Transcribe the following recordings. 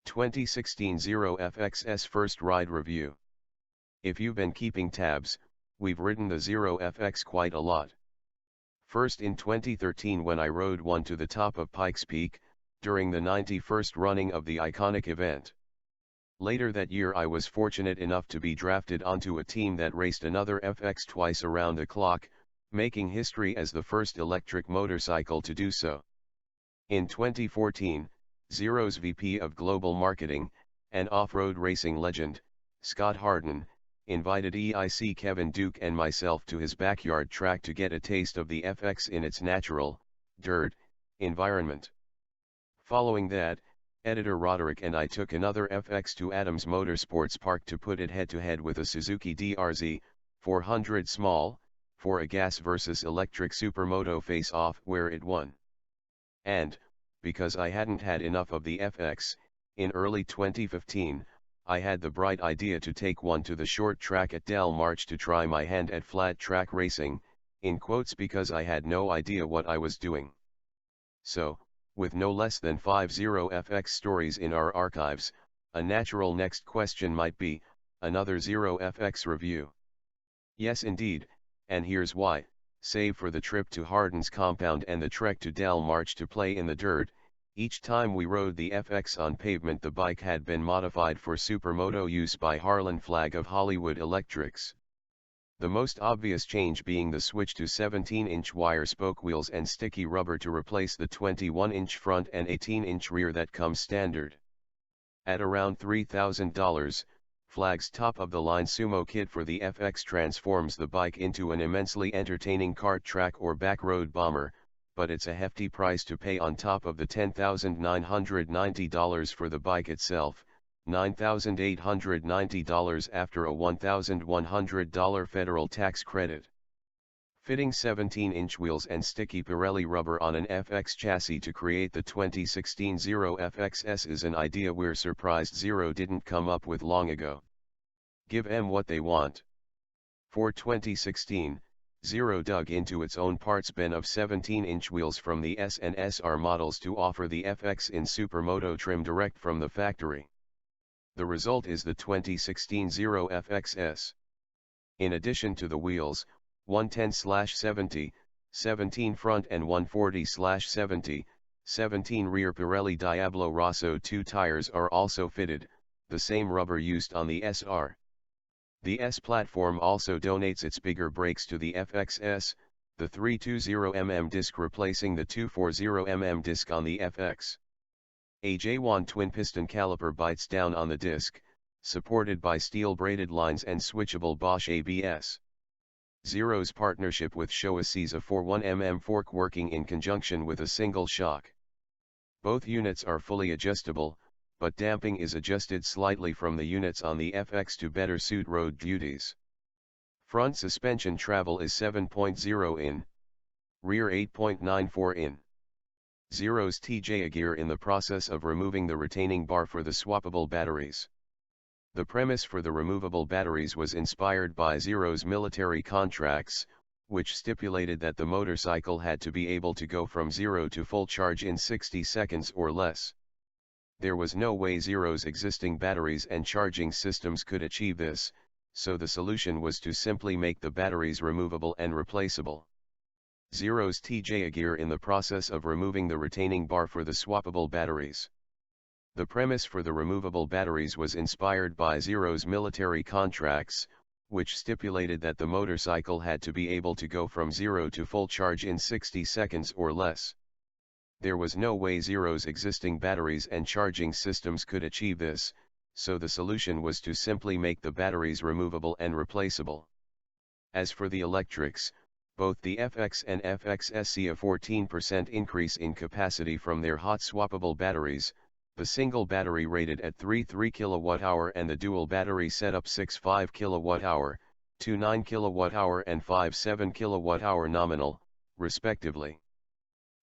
2016 Zero FXS First Ride Review. If you've been keeping tabs, we've ridden the Zero FX quite a lot. First in 2013 when I rode one to the top of Pikes Peak, during the 91st running of the iconic event. Later that year I was fortunate enough to be drafted onto a team that raced another FX twice around the clock, making history as the first electric motorcycle to do so. In 2014, Zero's VP of Global Marketing, and off-road racing legend, Scott Harden, invited EIC Kevin Duke and myself to his backyard track to get a taste of the FX in its natural, dirt, environment. Following that, editor Roderick and I took another FX to Adams Motorsports Park to put it head-to-head with a Suzuki DRZ 400 small, for a gas versus electric supermoto face-off where it won. And, because I hadn't had enough of the FX, in early 2015, I had the bright idea to take one to the short track at Del March to try my hand at flat track racing, in quotes because I had no idea what I was doing. So, with no less than 5 Zero FX stories in our archives, a natural next question might be, another Zero FX review. Yes indeed, and here's why. Save for the trip to Harden's compound and the trek to Del March to play in the dirt, each time we rode the FX on pavement the bike had been modified for supermoto use by Harlan Flagg of Hollywood Electrics. The most obvious change being the switch to 17-inch wire spoke wheels and sticky rubber to replace the 21-inch front and 18-inch rear that comes standard. At around $3,000, Flagg's top-of-the-line sumo kit for the FX transforms the bike into an immensely entertaining kart track or backroad bomber, but it's a hefty price to pay on top of the $10,990 for the bike itself, $9,890 after a $1,100 federal tax credit. Fitting 17-inch wheels and sticky Pirelli rubber on an FX chassis to create the 2016 Zero FXS is an idea we're surprised Zero didn't come up with long ago. Give them what they want. For 2016, Zero dug into its own parts bin of 17-inch wheels from the S and SR models to offer the FX in supermoto trim direct from the factory. The result is the 2016 Zero FXS. In addition to the wheels, 110/70, 17 front and 140/70, 17 rear Pirelli Diablo Rosso 2 tires are also fitted, the same rubber used on the SR. The S platform also donates its bigger brakes to the FXS, the 320mm disc replacing the 240mm disc on the FX. A J1 twin-piston caliper bites down on the disc, supported by steel braided lines and switchable Bosch ABS. Zero's partnership with Showa sees a 41mm fork working in conjunction with a single shock. Both units are fully adjustable, but damping is adjusted slightly from the units on the FX to better suit road duties. Front suspension travel is 7.0 in. Rear 8.94 in. Zero's TJ gear in the process of removing the retaining bar for the swappable batteries. The premise for the removable batteries was inspired by Zero's military contracts, which stipulated that the motorcycle had to be able to go from zero to full charge in 60 seconds or less. There was no way Zero's existing batteries and charging systems could achieve this, so the solution was to simply make the batteries removable and replaceable. Zero's TJ gear in the process of removing the retaining bar for the swappable batteries. The premise for the removable batteries was inspired by Zero's military contracts, which stipulated that the motorcycle had to be able to go from zero to full charge in 60 seconds or less. There was no way Zero's existing batteries and charging systems could achieve this, so the solution was to simply make the batteries removable and replaceable. As for the electrics, both the FX and FXS see a 14% increase in capacity from their hot swappable batteries, the single battery rated at 3.3 kWh and the dual battery setup 6.5 kWh, 2.9 kWh and 5.7 kWh nominal, respectively.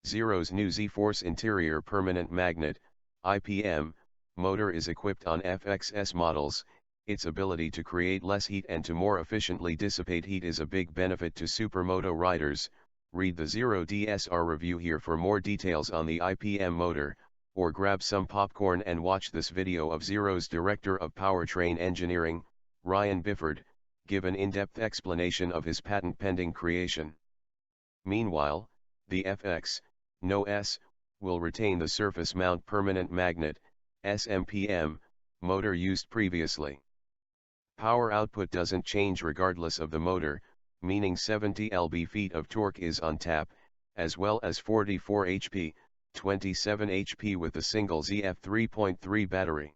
Zero's new Z-Force interior permanent magnet, IPM, motor is equipped on FXS models. Its ability to create less heat and to more efficiently dissipate heat is a big benefit to supermoto riders. Read the Zero DSR review here for more details on the IPM motor, or grab some popcorn and watch this video of Zero's Director of Powertrain Engineering, Ryan Bifford, give an in-depth explanation of his patent-pending creation. Meanwhile, the FX, no S, will retain the surface mount permanent magnet, SMPM, motor used previously. Power output doesn't change regardless of the motor, meaning 70 lb-ft of torque is on tap, as well as 44 HP, 27 HP with the single ZF 3.3 battery.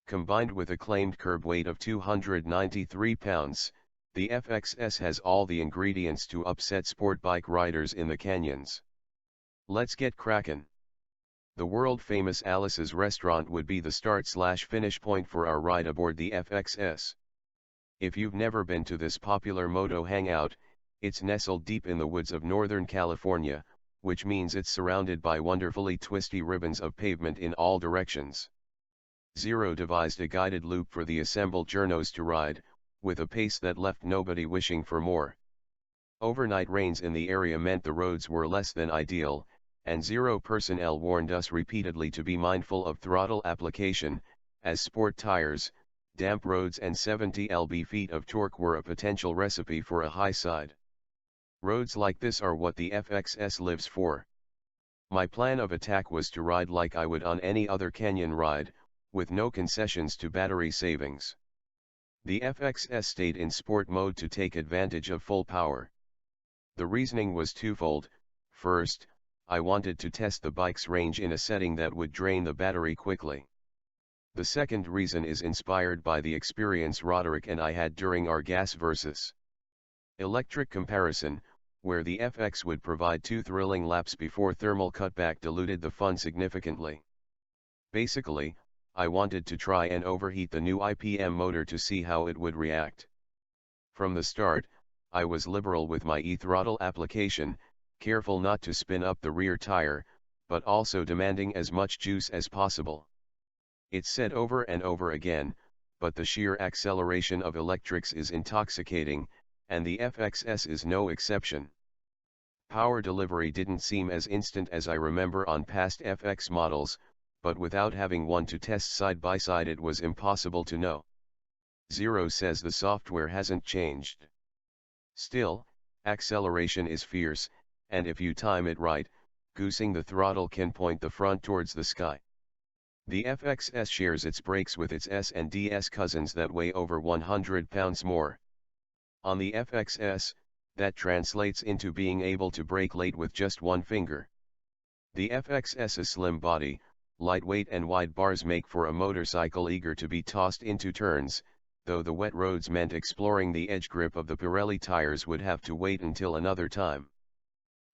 Combined with a claimed curb weight of 293 pounds, the FXS has all the ingredients to upset sport bike riders in the canyons. Let's get crackin'. The world-famous Alice's restaurant would be the start/finish point for our ride aboard the FXS. If you've never been to this popular moto hangout, it's nestled deep in the woods of Northern California, which means it's surrounded by wonderfully twisty ribbons of pavement in all directions. Zero devised a guided loop for the assembled journos to ride, with a pace that left nobody wishing for more. Overnight rains in the area meant the roads were less than ideal, and Zero personnel warned us repeatedly to be mindful of throttle application, as sport tires, damp roads and 70 lb-ft of torque were a potential recipe for a high side. Roads like this are what the FXS lives for. My plan of attack was to ride like I would on any other canyon ride, with no concessions to battery savings. The FXS stayed in sport mode to take advantage of full power. The reasoning was twofold. First, I wanted to test the bike's range in a setting that would drain the battery quickly. The second reason is inspired by the experience Roderick and I had during our gas versus electric comparison, where the FX would provide 2 thrilling laps before thermal cutback diluted the fun significantly. Basically, I wanted to try and overheat the new IPM motor to see how it would react. From the start, I was liberal with my e-throttle application, careful not to spin up the rear tire, but also demanding as much juice as possible. It's said over and over again, but the sheer acceleration of electrics is intoxicating, and the FXS is no exception. Power delivery didn't seem as instant as I remember on past FX models, but without having one to test side by side it was impossible to know. Zero says the software hasn't changed. Still, acceleration is fierce, and if you time it right, goosing the throttle can point the front towards the sky. The FXS shares its brakes with its S and DS cousins that weigh over 100 pounds more. On the FXS, that translates into being able to brake late with just one finger. The FXS's slim body, lightweight and wide bars make for a motorcycle eager to be tossed into turns, though the wet roads meant exploring the edge grip of the Pirelli tires would have to wait until another time.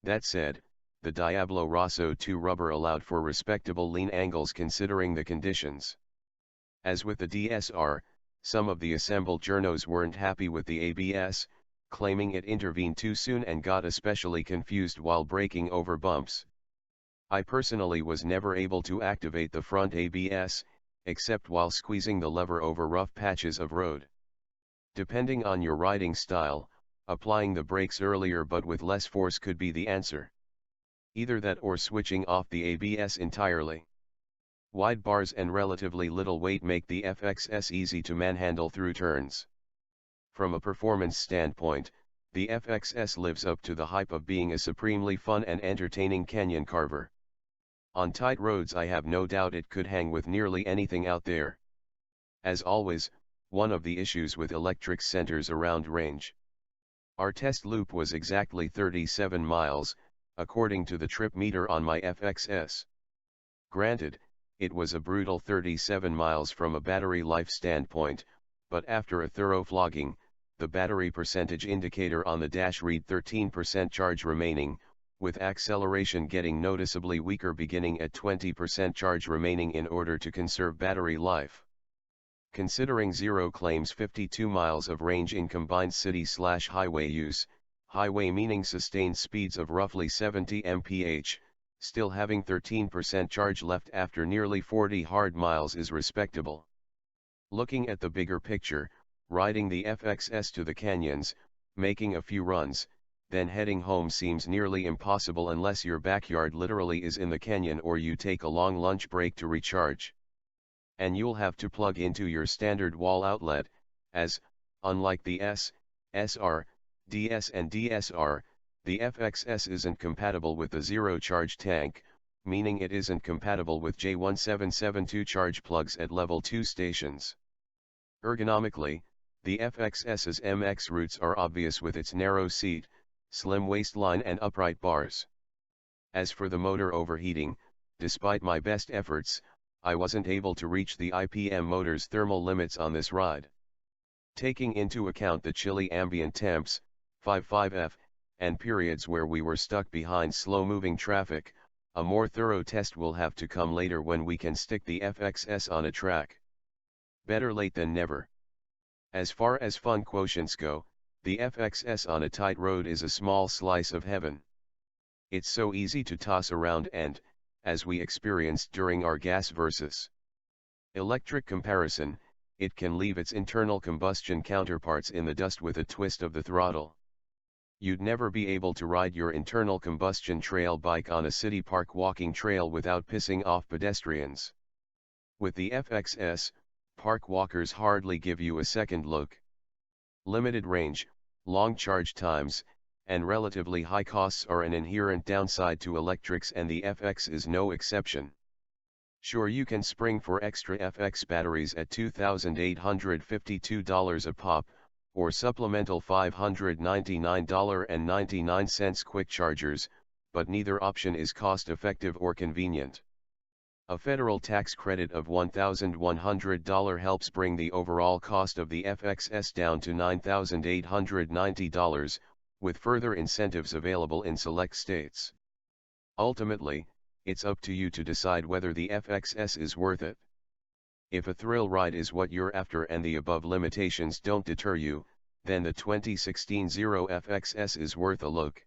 That said, the Diablo Rosso 2 rubber allowed for respectable lean angles considering the conditions. As with the DSR, some of the assembled journos weren't happy with the ABS, claiming it intervened too soon and got especially confused while braking over bumps. I personally was never able to activate the front ABS, except while squeezing the lever over rough patches of road. Depending on your riding style, applying the brakes earlier but with less force could be the answer. Either that or switching off the ABS entirely. Wide bars and relatively little weight make the FXS easy to manhandle through turns. From a performance standpoint, the FXS lives up to the hype of being a supremely fun and entertaining canyon carver. On tight roads I have no doubt it could hang with nearly anything out there. As always, one of the issues with electric centers around range. Our test loop was exactly 37 miles, according to the trip meter on my FXS. Granted, it was a brutal 37 miles from a battery life standpoint, but after a thorough flogging, the battery percentage indicator on the dash read 13% charge remaining, with acceleration getting noticeably weaker beginning at 20% charge remaining in order to conserve battery life. Considering Zero claims 52 miles of range in combined city/highway use, highway meaning sustained speeds of roughly 70 mph, still having 13% charge left after nearly 40 hard miles is respectable. Looking at the bigger picture, riding the FXS to the canyons, making a few runs, then heading home seems nearly impossible unless your backyard literally is in the canyon or you take a long lunch break to recharge. And you'll have to plug into your standard wall outlet, as, unlike the S, SR, DS and DSR, the FXS isn't compatible with the zero charge tank, meaning it isn't compatible with J1772 charge plugs at level 2 stations. Ergonomically, the FXS's MX roots are obvious with its narrow seat, slim waistline and upright bars. As for the motor overheating, despite my best efforts, I wasn't able to reach the IPM motor's thermal limits on this ride. Taking into account the chilly ambient temps, 55F, and periods where we were stuck behind slow-moving traffic, a more thorough test will have to come later when we can stick the FXS on a track. Better late than never. As far as fun quotients go, the FXS on a tight road is a small slice of heaven. It's so easy to toss around and, as we experienced during our gas versus electric comparison, it can leave its internal combustion counterparts in the dust with a twist of the throttle. You'd never be able to ride your internal combustion trail bike on a city park walking trail without pissing off pedestrians. With the FXS, park walkers hardly give you a second look. Limited range, long charge times, and relatively high costs are an inherent downside to electrics, and the FX is no exception. Sure, you can spring for extra FX batteries at $2,852 a pop, or supplemental $599.99 quick chargers, but neither option is cost-effective or convenient. A federal tax credit of $1,100 helps bring the overall cost of the FXS down to $9,890, with further incentives available in select states. Ultimately, it's up to you to decide whether the FXS is worth it. If a thrill ride is what you're after and the above limitations don't deter you, then the 2016 Zero FXS is worth a look.